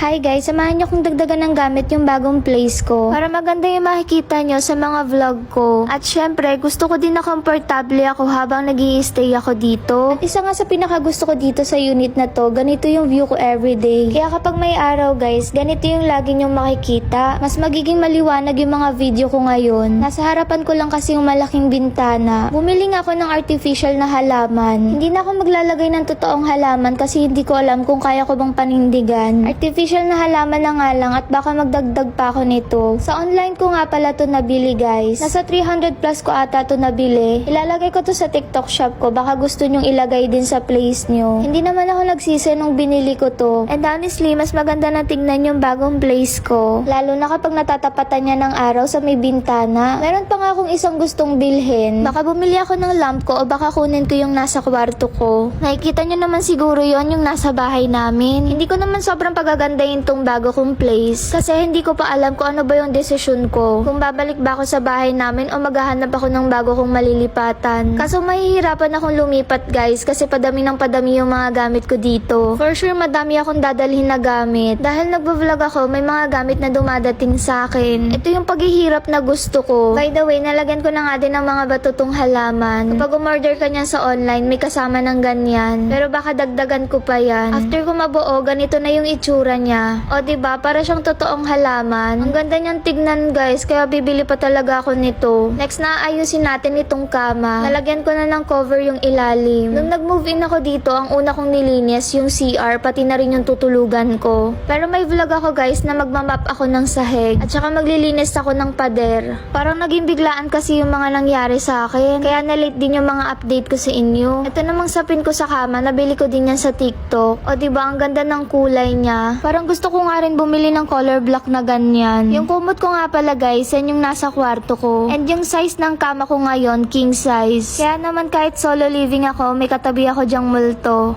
Hi guys, samahan niyo kung dagdagan ng gamit yung bagong place ko para maganda yung makikita niyo sa mga vlog ko. At syempre, gusto ko din na komportable ako habang nag-i-stay ako dito. At isa nga sa pinaka gusto ko dito sa unit na to, ganito yung view ko everyday. Kaya kapag may araw guys, ganito yung lagi niyong makikita. Mas magiging maliwanag yung mga video ko ngayon. Nasa harapan ko lang kasi yung malaking bintana. Bumili nga ako ng artificial na halaman. Hindi na ako maglalagay ng totoong halaman kasi hindi ko alam kung kaya ko bang panindigan. Artificial na halaman na nga lang at baka magdagdag pa ako nito. Sa online ko nga pala to nabili guys. Nasa 300 plus ko ata to nabili. Ilalagay ko to sa TikTok shop ko. Baka gusto nyong ilagay din sa place nyo. Hindi naman ako nagsisi nung binili ko to. And honestly, mas maganda na tingnan yung bagong place ko. Lalo na kapag natatapatan niya ng araw sa may bintana. Meron pa nga akong isang gustong bilhin. Baka bumili ako ng lamp ko o baka kunin ko yung nasa kwarto ko. Nakikita nyo naman siguro yon yung nasa bahay namin. Hindi ko naman sobrang pagagandahin tong bago kong place. Kasi hindi ko pa alam kung ano ba yung desisyon ko. Kung babalik ba ako sa bahay namin o maghahanap ako ng bago kong malilipatan. Kaso mahihirapan akong lumipat guys kasi padami ng padami yung mga gamit ko dito. For sure madami akong dadalhin na gamit. Dahil nagbo-vlog ako, may mga gamit na dumadating sa akin. Ito yung paghihirap na gusto ko. By the way, nalagyan ko na nga din ng mga batutong halaman. Kapag umorder ka niyan sa online, may kasama ng ganyan. Pero baka dagdagan ko pa yan. After ko mabuo, ganito na yung itsura niya. O diba, para siyang totoong halaman. Ang ganda niyang tignan guys, kaya bibili pa talaga ako nito. Next na ayusin natin itong kama. Nalagyan ko na ng cover yung ilalim. Nung nag-move in ako dito, ang una kong nilinis yung CR, pati na rin yung tutulugan ko. Pero may vlog ako guys na magmamap ako ng sahig. At saka maglilinis ako ng pader. Parang naging biglaan kasi yung mga nangyari sa akin. Kaya na-late din yung mga update ko sa inyo. Ito namang sapin ko sa kama, nabili ko din yan sa TikTok. O diba, ang ganda ng kulay niya. Parang gusto ko nga rin bumili ng color block na ganyan. Yung kumot ko nga pala guys, yan yung nasa kwarto ko. And yung size ng kama ko ngayon, king size. Kaya naman kahit solo living ako, may katabi ako dyang multo.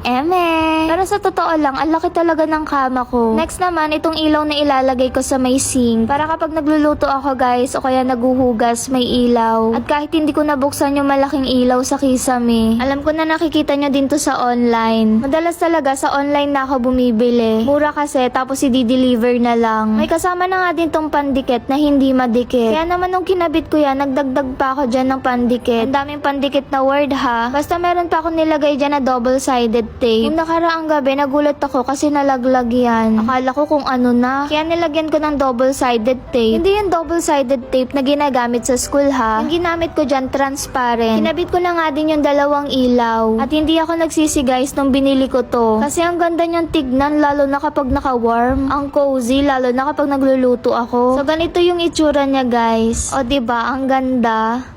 Pero sa totoo lang, ang laki talaga ng kama ko. Next naman, itong ilaw na ilalagay ko sa may sink. Para kapag nagluluto ako guys, o kaya naguhugas, may ilaw. At kahit hindi ko nabuksan yung malaking ilaw sa kisame, alam ko na nakikita nyo din to sa online. Madalas talaga sa online na ako bumibili. Mura kasi, tapos i-deliver na lang. May kasama na nga din tong pandikit na hindi madikit. Kaya naman nung kinabit ko yan, nagdagdag pa ako dyan ng pandikit. Ang daming pandikit na word ha. Basta meron pa ako nilagay dyan na double-sided tape. Yung nakaraang gabi, nagulat ako kasi nalaglag yan. Akala ko kung ano na. Kaya nilagyan ko ng double-sided tape. Hindi yung double-sided tape na ginagamit sa school ha. Yung ginamit ko dyan, transparent. Kinabit ko na nga din yung dalawang ilaw. At hindi ako nagsisi guys nung binili ko to. Kasi ang ganda niyang tignan, lalo na kapag naka-warm. Ang cozy, lalo na kapag nagluluto ako. So ganito yung itsura niya guys. O diba, ang ganda.